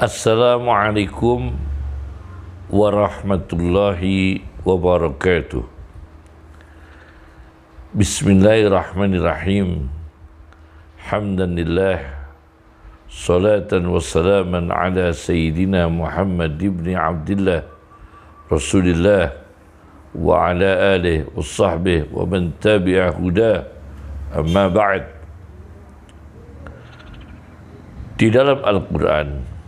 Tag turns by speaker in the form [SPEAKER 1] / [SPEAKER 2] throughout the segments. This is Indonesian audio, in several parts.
[SPEAKER 1] Assalamualaikum warahmatullahi wabarakatuh. Bismillahirrahmanirrahim. Hamdanillah, salatan wassalaman ala sayyidina Muhammad ibn Abdillah Rasulillah wa ala alihi wa sahbihi wa man tabi'a huda. Amma ba'd. Di dalam Al-Quran,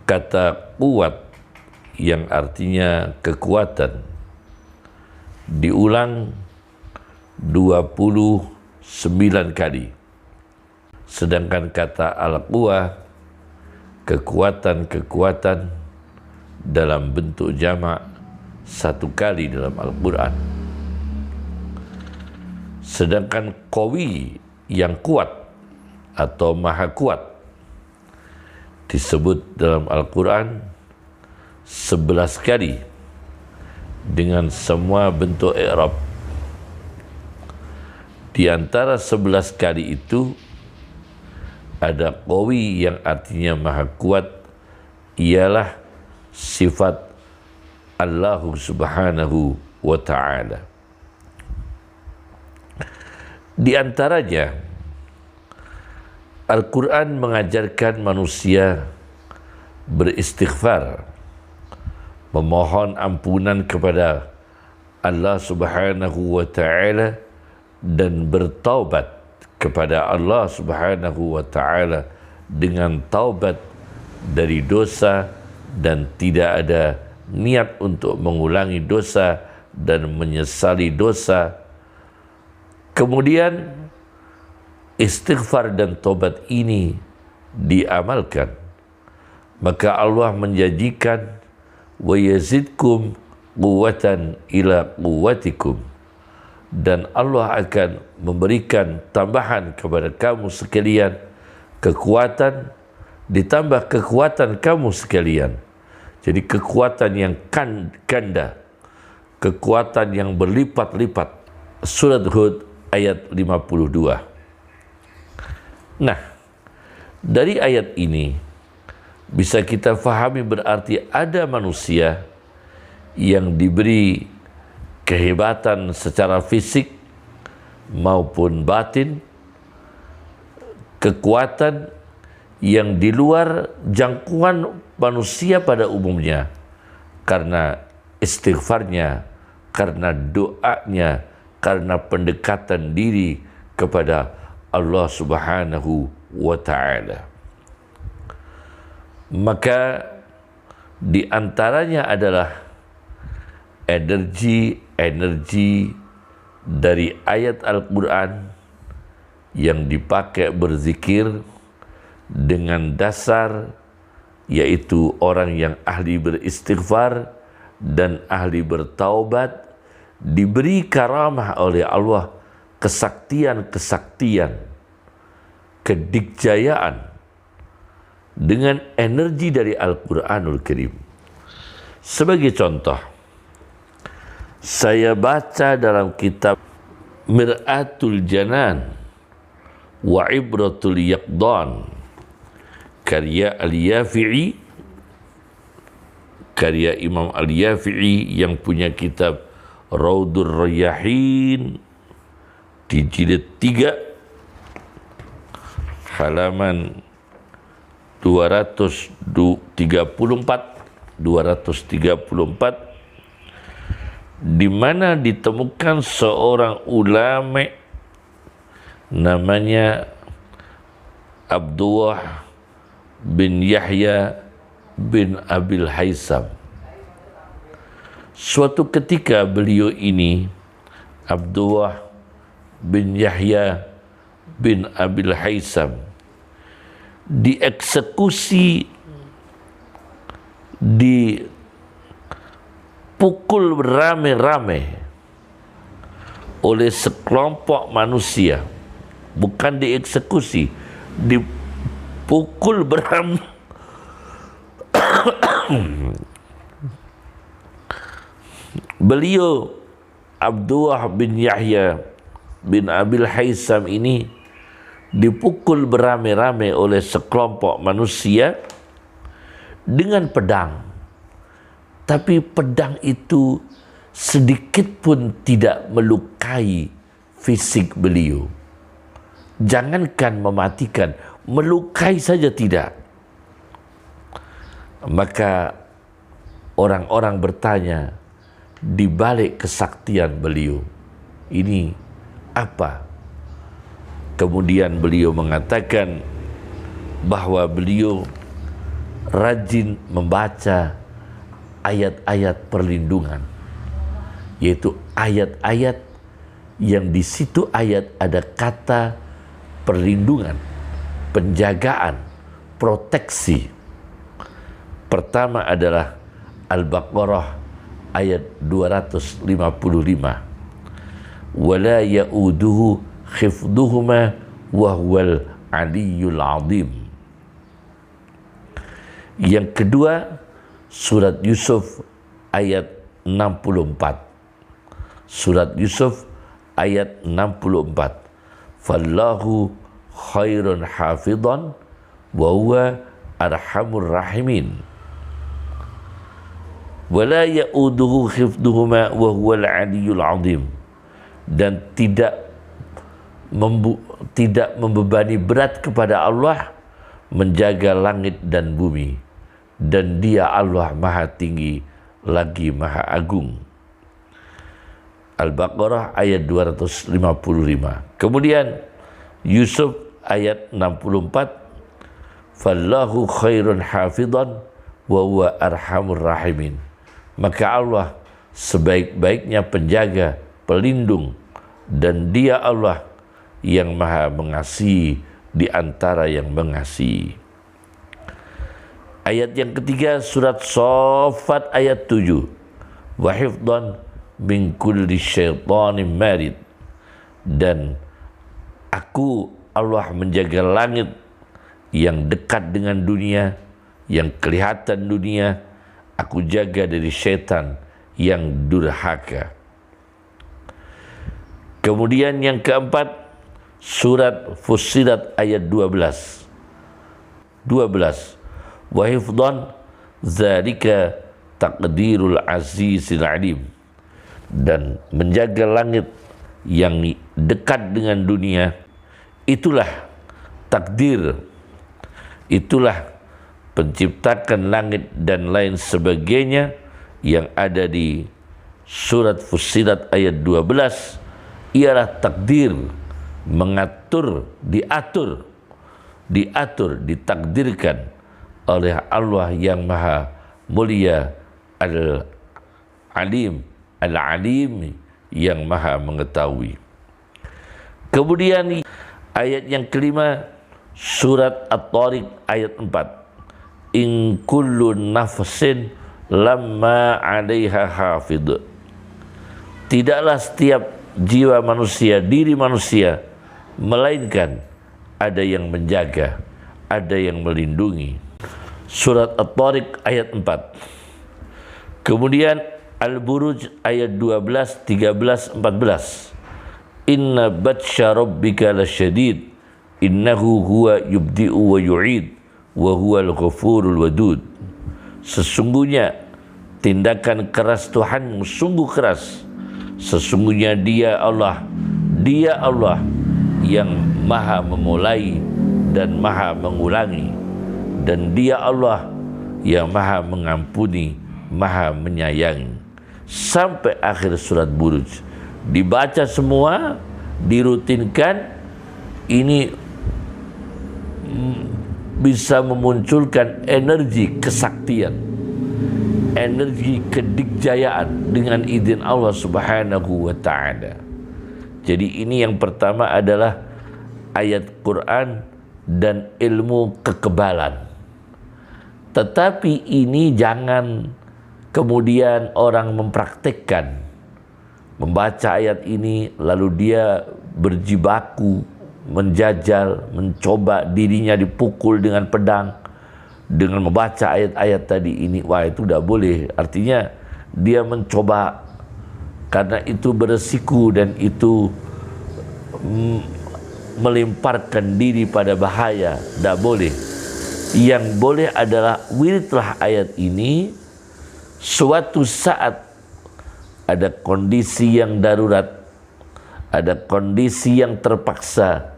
[SPEAKER 1] kata kuat yang artinya kekuatan diulang 29 kali. Sedangkan kata al-quwah, kekuatan-kekuatan, dalam bentuk jamak 1 kali dalam Al-Quran. Sedangkan qawi yang kuat atau maha kuat disebut dalam Al-Quran 11 kali dengan semua bentuk i'rab. Di antara 11 kali itu ada qawi yang artinya maha kuat, ialah sifat Allah subhanahu wa ta'ala. Di antaranya Al-Quran mengajarkan manusia beristighfar, memohon ampunan kepada Allah subhanahu wa ta'ala dan bertaubat kepada Allah subhanahu wa ta'ala dengan taubat dari dosa dan tidak ada niat untuk mengulangi dosa dan menyesali dosa. Kemudian istighfar dan taubat ini diamalkan, maka Allah menjanjikan wa yazidkum quwwatan ila quwwatikum, dan Allah akan memberikan tambahan kepada kamu sekalian kekuatan ditambah kekuatan kamu sekalian. Jadi kekuatan yang ganda, kekuatan yang berlipat-lipat. Surat Hud ayat 52. Nah, dari ayat ini bisa kita fahami berarti ada manusia yang diberi kehebatan secara fisik maupun batin, kekuatan yang di luar jangkauan manusia pada umumnya karena istighfarnya, karena doanya, karena pendekatan diri kepada Allah subhanahu wa ta'ala. Maka di antaranya adalah energi dari ayat Al-Quran yang dipakai berzikir dengan dasar, yaitu orang yang ahli beristighfar dan ahli bertaubat diberi karamah oleh Allah, kesaktian, kedikjayaan dengan energi dari Al-Quranul Karim. Sebagai contoh, saya baca dalam kitab Mir'atul Janan wa Ibratul Yaqdan karya Al-Yafi'i, karya Imam Al-Yafi'i yang punya kitab Raudur Rayyahin di jilid 3 halaman 234, di mana ditemukan seorang ulama namanya Abdullah bin Yahya bin Abil Haisam. Suatu ketika beliau ini, Abdullah bin Yahya bin Abil Haisam, dieksekusi, dipukul rame-rame oleh sekelompok manusia. Bukan dieksekusi, dipukul beram. Beliau Abdullah bin Yahya bin Abil Haisam ini dipukul beramai-ramai oleh sekelompok manusia dengan pedang. Tapi pedang itu sedikit pun tidak melukai fisik beliau. Jangankan mematikan, melukai saja tidak. Maka orang-orang bertanya, di balik kesaktian beliau ini apa? Kemudian beliau mengatakan bahwa beliau rajin membaca ayat-ayat perlindungan, yaitu ayat-ayat yang di situ ayat ada kata perlindungan, penjagaan, proteksi. Pertama adalah Al-Baqarah ayat 255. Wala ya'uduhu khifduhuma wa huwal aliyyul azim. Yang kedua, surat Yusuf ayat 64. Surat Yusuf ayat 64. Fallahu khairun hafidhan wa huwa arhamur rahimin. Wala ya'uduhu khifduhuma wa huwal aliyyul azim. Dan tidak membebani berat kepada Allah menjaga langit dan bumi, dan Dia Allah Maha Tinggi lagi Maha Agung. Al-Baqarah ayat 255. Kemudian Yusuf ayat 64. Fallahu khairun hafidhan wa huwa arhamur rahimin. Maka Allah sebaik-baiknya penjaga, pelindung, dan Dia Allah yang Maha mengasihi di antara yang mengasihi. Ayat yang ketiga, surat Shaffat ayat 7. Wa hifdhan min kulli syaitanin marid. Dan aku Allah menjaga langit yang dekat dengan dunia, yang kelihatan dunia, aku jaga dari syaitan yang durhaka. Kemudian yang keempat, surat Fussilat ayat 12. Wa hifdhan dzalika taqdirul azizil alim. Dan menjaga langit yang dekat dengan dunia, itulah takdir, itulah penciptakan langit dan lain sebagainya yang ada di surat Fussilat ayat 12. Ialah takdir, mengatur, diatur, ditakdirkan oleh Allah yang Maha Mulia, Al-Alim, Al-Alim, yang Maha mengetahui. Kemudian ayat yang kelima, surat At-Tariq ayat 4. In kullu nafsin lamma 'alaiha hafidh. Tidaklah setiap jiwa manusia, diri manusia, melainkan ada yang menjaga, ada yang melindungi. Surat At-Tariq ayat 4. Kemudian Al-Buruj ayat 12, 13, 14. Inna batsha rabbika lasyadid, innahu huwa yubdi'u wa yu'id, wa huwal ghafurul wadud. Sesungguhnya tindakan keras Tuhanmu sungguh keras. Sesungguhnya Dia Allah yang Maha memulai dan Maha mengulangi, dan Dia Allah yang Maha mengampuni, Maha menyayangi. Sampai akhir surat Buruj dibaca semua, dirutinkan. Ini bisa memunculkan energi kesaktian, energi kedikjayaan dengan izin Allah Subhanahu wa ta'ala. Jadi ini yang pertama adalah ayat Quran dan ilmu kekebalan. Tetapi ini jangan kemudian orang mempraktekkan, membaca ayat ini lalu dia berjibaku, menjajal, mencoba dirinya dipukul dengan pedang dengan membaca ayat-ayat tadi ini. Wah, itu tidak boleh. Artinya dia mencoba, karena itu beresiko dan itu melemparkan diri pada bahaya, tidak boleh. Yang boleh adalah wiridlah ayat ini suatu saat ada kondisi yang darurat, ada kondisi yang terpaksa.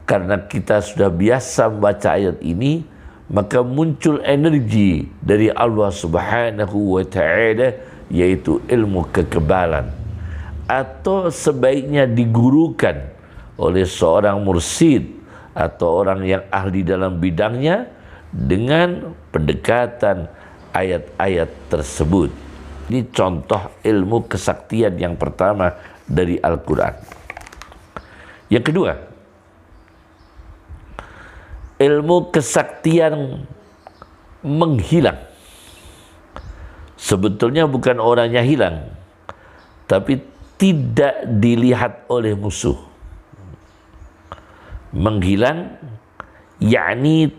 [SPEAKER 1] Karena kita sudah biasa membaca ayat ini, maka muncul energi dari Allah Subhanahu wa ta'ala, yaitu ilmu kekebalan. Atau sebaiknya digurukan oleh seorang mursyid atau orang yang ahli dalam bidangnya dengan pendekatan ayat-ayat tersebut. Ini contoh ilmu kesaktian yang pertama dari Al-Quran. Yang kedua, ilmu kesaktian menghilang. Sebetulnya bukan orangnya hilang, tapi tidak dilihat oleh musuh. Menghilang, yakni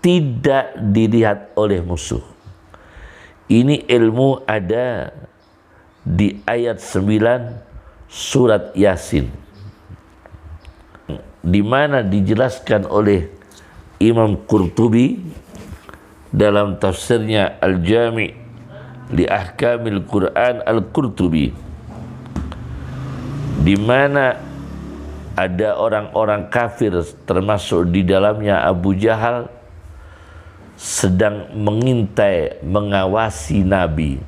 [SPEAKER 1] tidak dilihat oleh musuh. Ini ilmu ada di ayat 9 surat Yasin, di mana dijelaskan oleh Imam Qurtubi dalam tafsirnya Al-Jami' li Ahkamil Quran Al-Qurtubi, di mana ada orang-orang kafir termasuk di dalamnya Abu Jahal sedang mengintai, mengawasi Nabi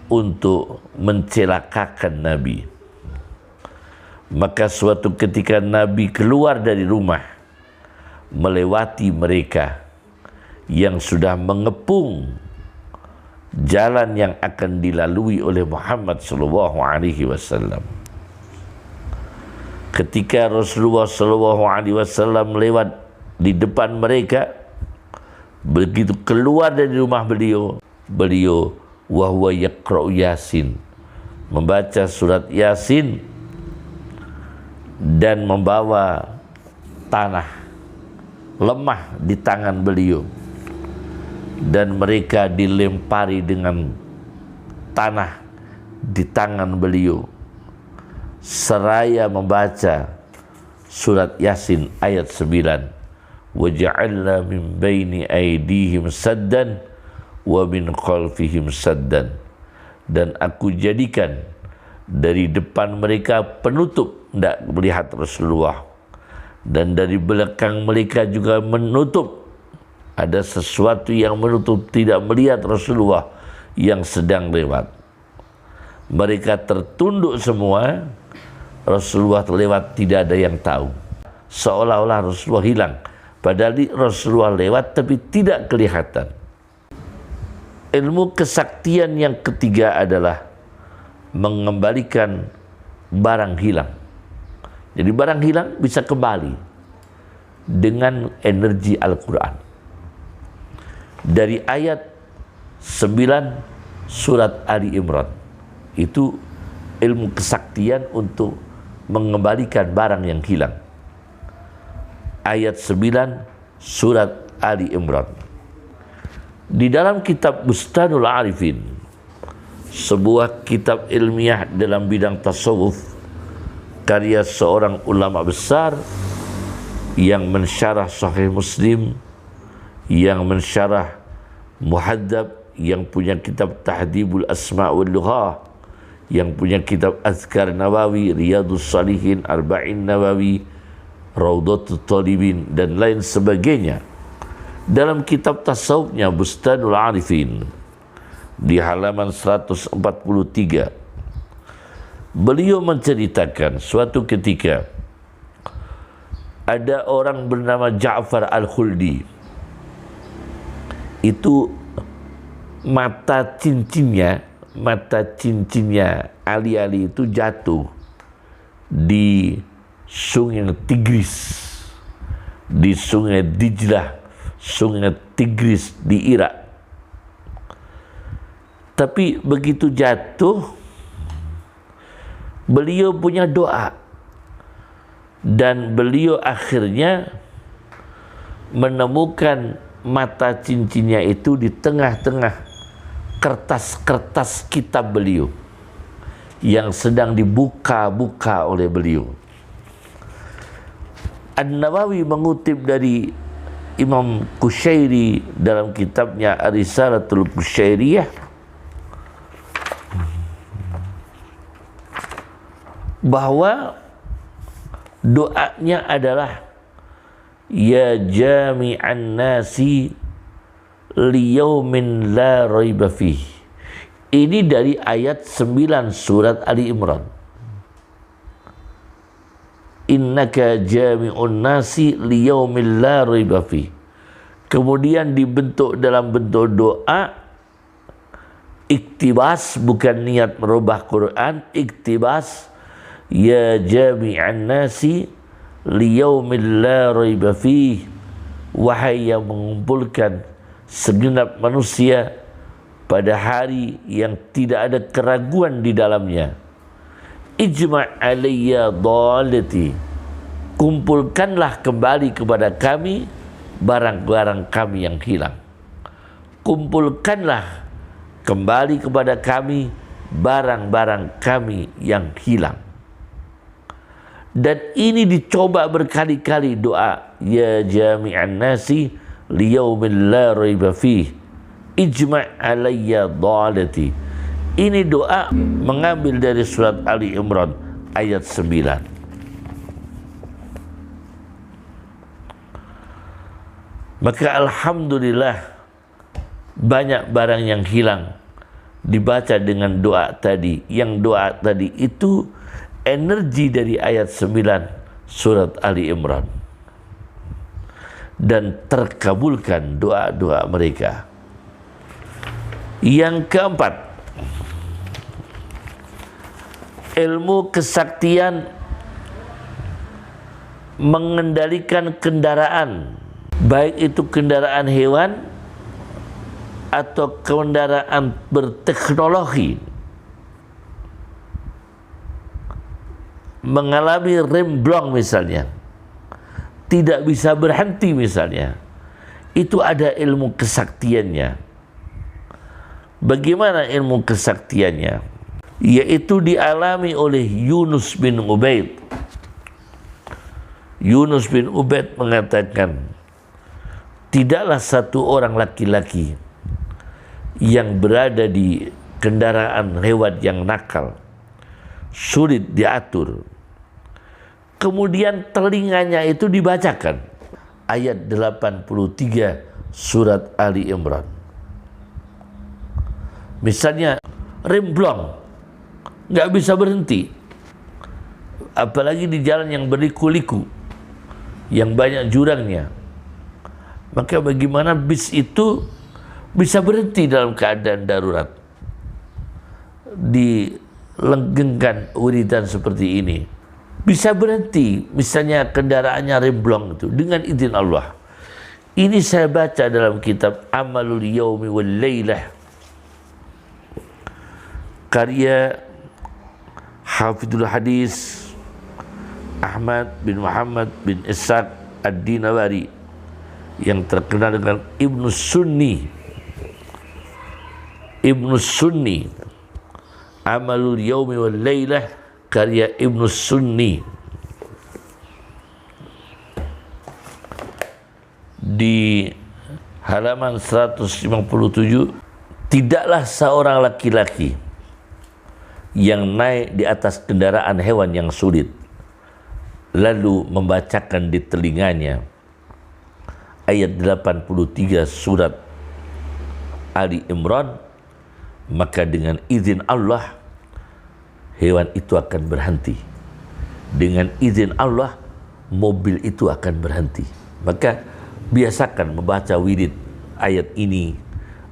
[SPEAKER 1] untuk mencelakakan Nabi. Maka suatu ketika Nabi keluar dari rumah melewati mereka yang sudah mengepung jalan yang akan dilalui oleh Muhammad SAW. Ketika Rasulullah SAW lewat di depan mereka, begitu keluar dari rumah beliau wahwa yaqra'u Yasin, membaca surat Yasin dan membawa tanah lemah di tangan beliau, dan mereka dilempari dengan tanah di tangan beliau seraya membaca surat Yasin ayat 9, waja'alna min baini aydihim saddan wa min khalfihim saddan, dan aku jadikan dari depan mereka penutup, tidak melihat Rasulullah, dan dari belakang mereka juga menutup, ada sesuatu yang menutup, tidak melihat Rasulullah yang sedang lewat. Mereka tertunduk semua, Rasulullah lewat tidak ada yang tahu, seolah-olah Rasulullah hilang, padahal Rasulullah lewat tapi tidak kelihatan. Ilmu kesaktian yang ketiga adalah mengembalikan barang hilang. Jadi barang hilang bisa kembali dengan energi Al-Quran. Dari ayat 9 surat Ali Imran, itu ilmu kesaktian untuk mengembalikan barang yang hilang. Ayat 9 surat Ali Imran. Di dalam kitab Bustanul Arifin, sebuah kitab ilmiah dalam bidang tasawuf, karya seorang ulama besar yang mensyarah Sahih Muslim, yang mensyarah Muhadzab, yang punya kitab Tahdhibul Asma' wal Lughah, yang punya kitab Azkar Nawawi, Riyadhus Shalihin, Arba'in Nawawi, Raudhatul Talibin, dan lain sebagainya. Dalam kitab tasawufnya Bustanul Arifin, di halaman 143, beliau menceritakan suatu ketika ada orang bernama Ja'far Al-Khuldi. Itu mata cincinnya Ali itu jatuh di sungai Tigris, di sungai Dijlah, sungai Tigris di Irak. Tapi begitu jatuh, beliau punya doa, dan beliau akhirnya menemukan mata cincinnya itu di tengah-tengah kertas-kertas kitab beliau yang sedang dibuka-buka oleh beliau. An-Nawawi mengutip dari Imam Qushairi dalam kitabnya Ar-Risalatul Qushairiyah bahwa doanya adalah ya jami'an nasi liyaumin la raiba fih. Ini dari ayat 9 surat Ali Imran. Innaka jami'un nasi liyaumin la raiba fih. Kemudian dibentuk dalam bentuk doa iktibas, bukan niat merubah Quran, iktibas ya jami'an nasi liyaumin la raiba fih. Wahai yang mengumpulkan segenap manusia pada hari yang tidak ada keraguan di dalamnya. Ijma' alayya dhalati, kumpulkanlah kembali kepada kami barang-barang kami yang hilang. Kumpulkanlah kembali kepada kami barang-barang kami yang hilang. Dan ini dicoba berkali-kali doa ya jami'an nasi liyaumin la raiba fih ijma' alayya dhalati. Ini doa mengambil dari surat Ali Imran ayat 9. Maka alhamdulillah banyak barang yang hilang dibaca dengan doa tadi. Yang doa tadi itu energi dari ayat 9 surat Ali Imran. Dan terkabulkan doa-doa mereka. Yang keempat, ilmu kesaktian mengendalikan kendaraan, baik itu kendaraan hewan atau kendaraan berteknologi, mengalami remblong misalnya, tidak bisa berhenti misalnya, itu ada ilmu kesaktiannya. Bagaimana ilmu kesaktiannya? Yaitu dialami oleh Yunus bin Ubaid. Yunus bin Ubaid mengatakan, tidaklah satu orang laki-laki yang berada di kendaraan hewan yang nakal, sulit diatur, kemudian telinganya itu dibacakan ayat 83 surat Ali Imran. Misalnya remblong, nggak bisa berhenti, apalagi di jalan yang berliku-liku, yang banyak jurangnya. Maka bagaimana bis itu bisa berhenti dalam keadaan darurat, dilenggengkan wiridan seperti ini? Bisa berhenti, misalnya kendaraannya remblong itu dengan izin Allah. Ini saya baca dalam kitab Amalul Yaumi wal Lailah karya Hafidhul Hadis Ahmad bin Muhammad bin Ishaq Ad-Dinawari yang terkenal dengan Ibnu Sunni. Ibnu Sunni, Amalul Yaumi wal Lailah karya Ibnu Sunni, di halaman 157, tidaklah seorang laki-laki yang naik di atas kendaraan hewan yang sulit lalu membacakan di telinganya ayat 83 surat Ali Imran, maka dengan izin Allah hewan itu akan berhenti. Dengan izin Allah mobil itu akan berhenti. Maka biasakan membaca wirid ayat ini,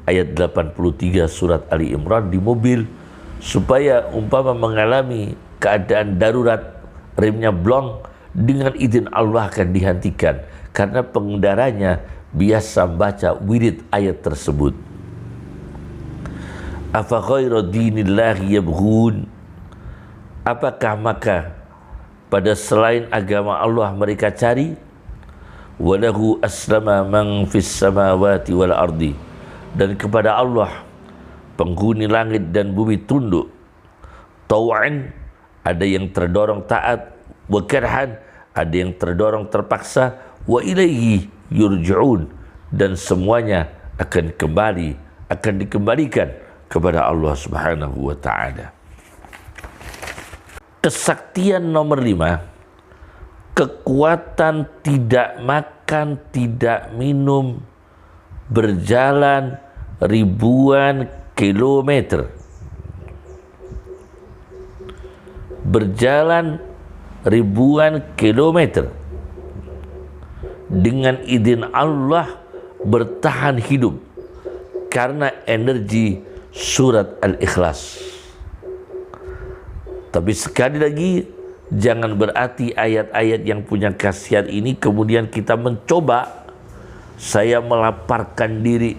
[SPEAKER 1] ayat 83 surat Ali Imran di mobil, supaya umpama mengalami keadaan darurat, remnya blong, dengan izin Allah akan dihentikan karena pengendaranya biasa membaca wirid ayat tersebut. Afa ghayra dinillahi yabghun, apakah maka pada selain agama Allah mereka cari? Walahu aslama man fis samawati wal ardi, dan kepada Allah penghuni langit dan bumi tunduk. Tau'an, ada yang terdorong taat, wa karhan, ada yang terdorong terpaksa, wa ilaihi yurja'un, dan semuanya akan dikembalikan kepada Allah Subhanahu wa taala. Kesaktian nomor 5, kekuatan tidak makan, tidak minum, berjalan ribuan kilometer. Berjalan ribuan kilometer dengan izin Allah, bertahan hidup karena energi surat Al-Ikhlas. Tapi sekali lagi, jangan berarti ayat-ayat yang punya khasiat ini kemudian kita mencoba, saya melaparkan diri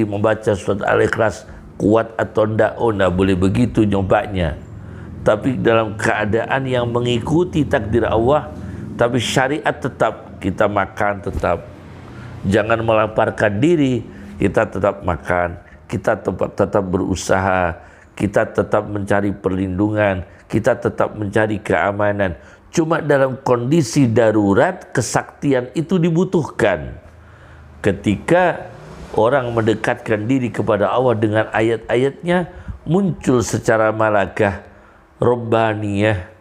[SPEAKER 1] membaca surat Al-Ikhlas, kuat atau enggak? Oh, enggak boleh begitu nyobanya. Tapi dalam keadaan yang mengikuti takdir Allah, tapi syariat tetap, kita makan tetap. Jangan melaparkan diri, kita tetap makan, kita tetap berusaha, kita tetap mencari perlindungan, kita tetap mencari keamanan. Cuma dalam kondisi darurat, kesaktian itu dibutuhkan. Ketika orang mendekatkan diri kepada Allah dengan ayat-ayatnya, muncul secara malakah Rabbaniyah,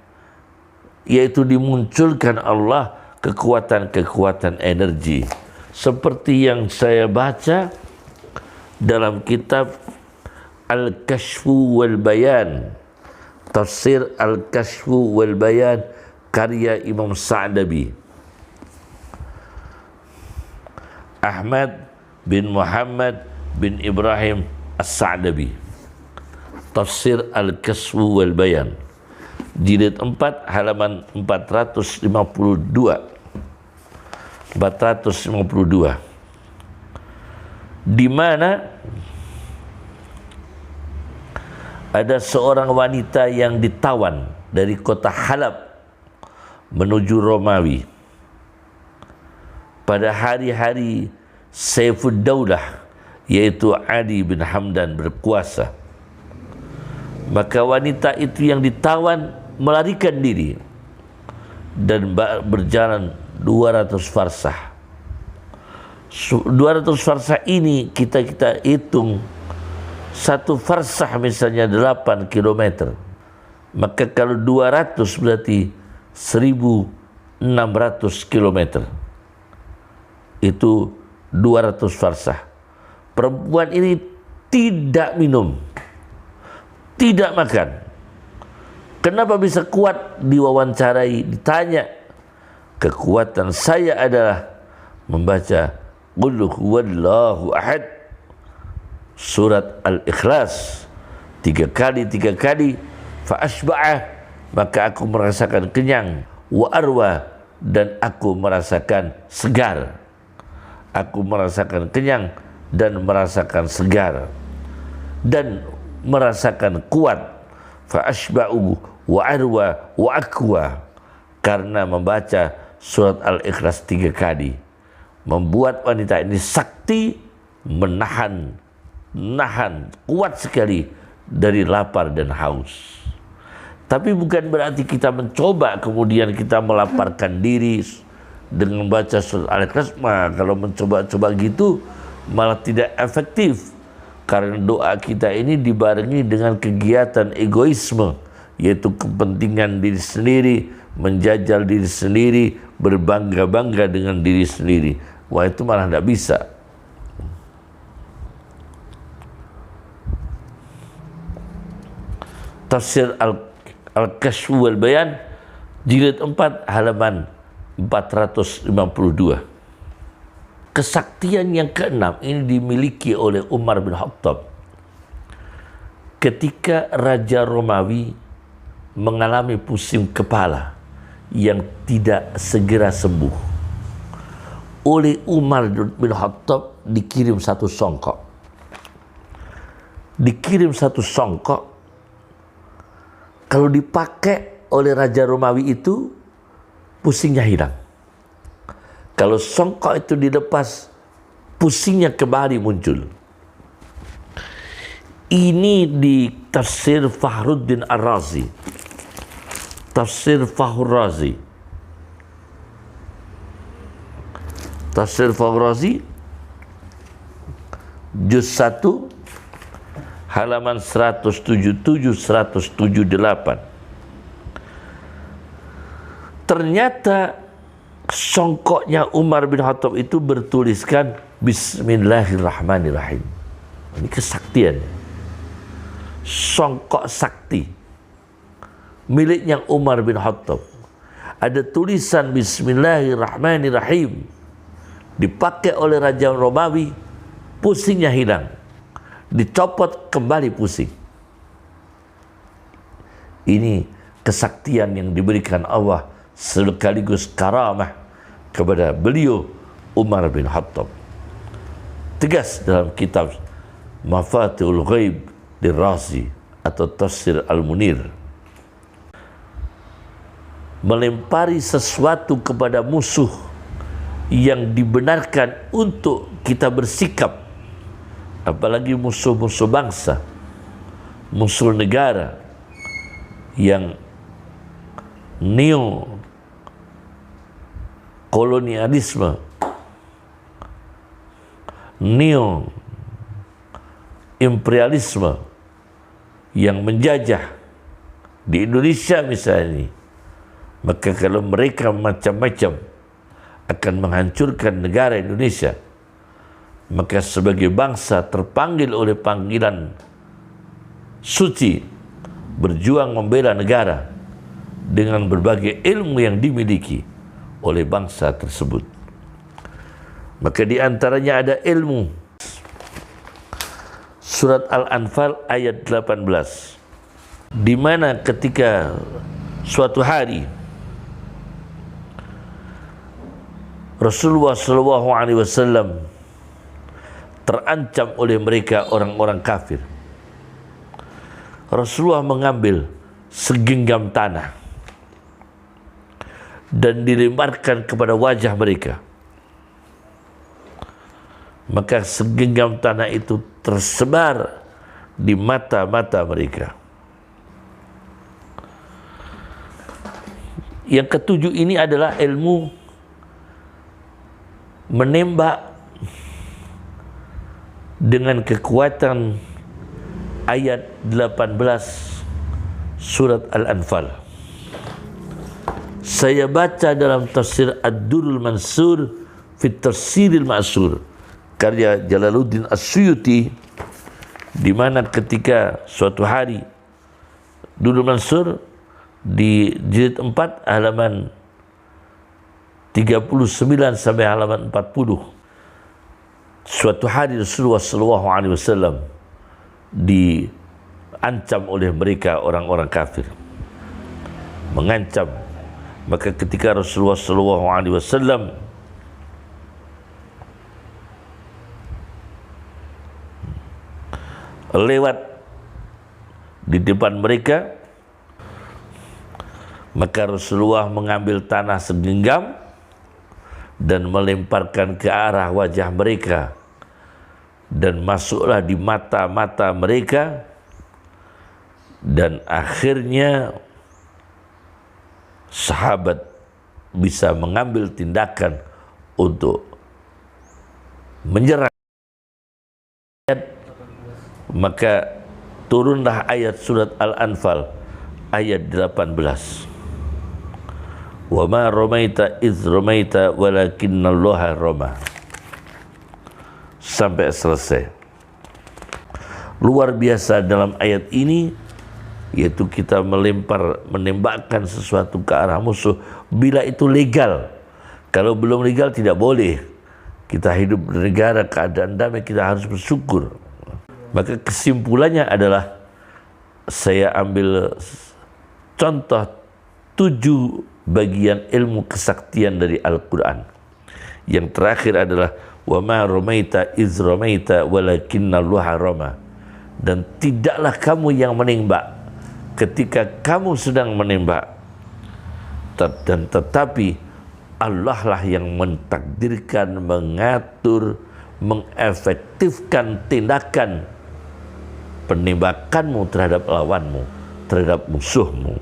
[SPEAKER 1] yaitu dimunculkan Allah kekuatan-kekuatan energi. Seperti yang saya baca dalam kitab Al-Kashfu wal Bayan, tafsir Al-Kashfu wal Bayan, karya Imam Sa'dabi, Ahmad bin Muhammad bin Ibrahim As-Sa'dabi, tafsir Al-Kashfu wal Bayan, jilid 4 halaman 452, di mana ada seorang wanita yang ditawan dari kota Halab menuju Romawi pada hari-hari Saifud Daulah, yaitu Ali bin Hamdan berkuasa. Maka wanita itu yang ditawan melarikan diri dan berjalan 200 farsah. 200 farsah ini kita hitung, satu farsah misalnya 8 kilometer. Maka kalau 200 berarti 1.600 kilometer. Itu 200 farsah. Perempuan ini tidak minum, tidak makan. Kenapa bisa kuat? Diwawancarai, ditanya. Kekuatan saya adalah membaca Qul huwallahu ahad, surat Al-Ikhlas 3 kali, fa asba'ah, maka aku merasakan kenyang, wa arwa, dan aku merasakan segar. Aku merasakan kenyang dan merasakan segar dan merasakan kuat. Fa asba'u wa arwa wa aqwa, karena membaca surat Al-Ikhlas 3 kali membuat wanita ini sakti, menahan kuat sekali dari lapar dan haus. Tapi bukan berarti kita mencoba kemudian kita melaparkan diri dengan membaca surat Al-Ikhlas. Kalau mencoba-coba gitu malah tidak efektif, karena doa kita ini dibarengi dengan kegiatan egoisme, yaitu kepentingan diri sendiri, menjajal diri sendiri, berbangga-bangga dengan diri sendiri. Wah, itu malah tidak bisa. Tafsir Al-Kashfu wal Bayan, jilid 4 halaman 452. Kesaktian yang keenam ini dimiliki oleh Umar bin Khattab ketika Raja Romawi mengalami pusing kepala yang tidak segera sembuh. Oleh Umar bin Khattab dikirim satu songkok. Kalau dipakai oleh Raja Romawi itu, pusingnya hilang. Kalau songkok itu dilepas, pusingnya kembali muncul. Ini di tafsir Fakhruddin Ar-Razi, Tafsir Fakhr Razi. Tafsir Fakhr Razi juz 1 halaman 177-178. Ternyata songkoknya Umar bin Khattab itu bertuliskan Bismillahirrahmanirrahim. Ini kesaktian. Songkok sakti miliknya Umar bin Khattab. Ada tulisan Bismillahirrahmanirrahim. Dipakai oleh Raja Romawi, pusingnya hilang. Dicopot, kembali pusing. Ini kesaktian yang diberikan Allah sekaligus karamah kepada beliau Umar bin Khattab. Tegas dalam kitab Mafatihul Ghaib Razi atau Tafsir Al-Munir. Melempari sesuatu kepada musuh yang dibenarkan untuk kita bersikap, apalagi musuh-musuh bangsa, musuh negara yang neo kolonialisme, neo imperialisme yang menjajah di Indonesia misalnya ini, maka kalau mereka macam-macam akan menghancurkan negara Indonesia, maka sebagai bangsa terpanggil oleh panggilan suci berjuang membela negara dengan berbagai ilmu yang dimiliki oleh bangsa tersebut. Maka di antaranya ada ilmu. Surat Al-Anfal ayat 18, di mana ketika suatu hari Rasulullah SAW terancam oleh mereka orang-orang kafir, Rasulullah mengambil segenggam tanah dan dilemparkan kepada wajah mereka. Maka segenggam tanah itu tersebar di mata-mata mereka. Yang ketujuh ini adalah ilmu menembak dengan kekuatan ayat 18 surat Al-Anfal. Saya baca dalam tafsir Ad-Durrul Mansur fi Tafsiril Ma'sur karya Jalaluddin As-Suyuti, di mana ketika suatu hari Durrul Mansur di jilid 4 halaman 39 sampai halaman 40, suatu hari Rasulullah SAW diancam oleh mereka orang-orang kafir, mengancam. Maka ketika Rasulullah SAW lewat di depan mereka, maka Rasulullah mengambil tanah segenggam dan melemparkan ke arah wajah mereka, dan masuklah di mata-mata mereka, dan akhirnya sahabat bisa mengambil tindakan untuk menyerang. Maka turunlah ayat surat Al-Anfal ayat 18. Wa ma ramaita iz ramaita walakinnallaha rama, sampai selesai. Luar biasa dalam ayat ini, yaitu kita menembakkan sesuatu ke arah musuh bila itu legal. Kalau belum legal tidak boleh. Kita hidup di negara keadaan damai, kita harus bersyukur. Maka kesimpulannya adalah, saya ambil contoh 7 bagian ilmu kesaktian dari Al-Quran. Yang terakhir adalah wa ma ramaita iz ramaita walakinnallaha rama, dan tidaklah kamu yang menembak ketika kamu sedang menembak, dan tetapi Allah lah yang mentakdirkan, mengatur, mengefektifkan tindakan penembakanmu terhadap lawanmu, terhadap musuhmu.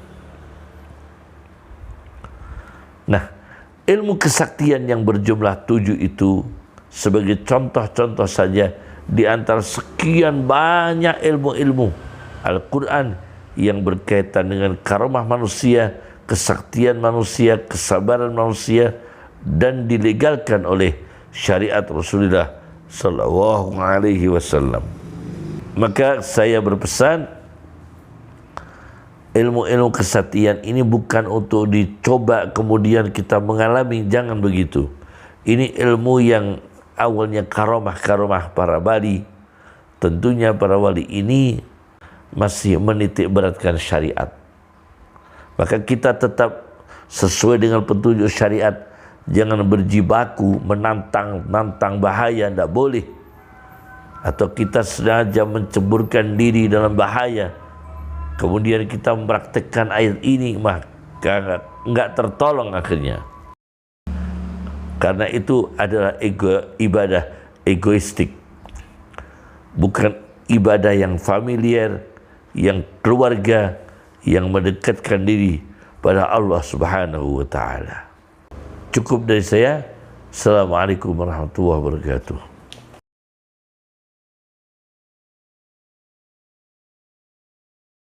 [SPEAKER 1] Nah, ilmu kesaktian yang berjumlah 7 itu sebagai contoh-contoh saja di antara sekian banyak ilmu-ilmu Al-Quran yang berkaitan dengan karamah manusia, kesaktian manusia, kesabaran manusia, dan dilegalkan oleh syariat Rasulullah Sallallahu Alaihi Wasallam. Maka saya berpesan, ilmu-ilmu kesaktian ini bukan untuk dicoba kemudian kita mengalami, jangan begitu. Ini ilmu yang awalnya karamah-karamah para wali. Tentunya para wali ini masih menitik beratkan syariat. Maka kita tetap sesuai dengan petunjuk syariat. Jangan berjibaku, menantang bahaya, tidak boleh. Atau kita sengaja menceburkan diri dalam bahaya, kemudian kita mempraktekkan ayat ini, maka enggak tertolong akhirnya. Karena itu adalah ibadah egoistik, bukan ibadah yang familiar, yang keluarga, yang mendekatkan diri pada Allah Subhanahu wa Ta'ala. Cukup dari saya. Assalamualaikum warahmatullahi wabarakatuh.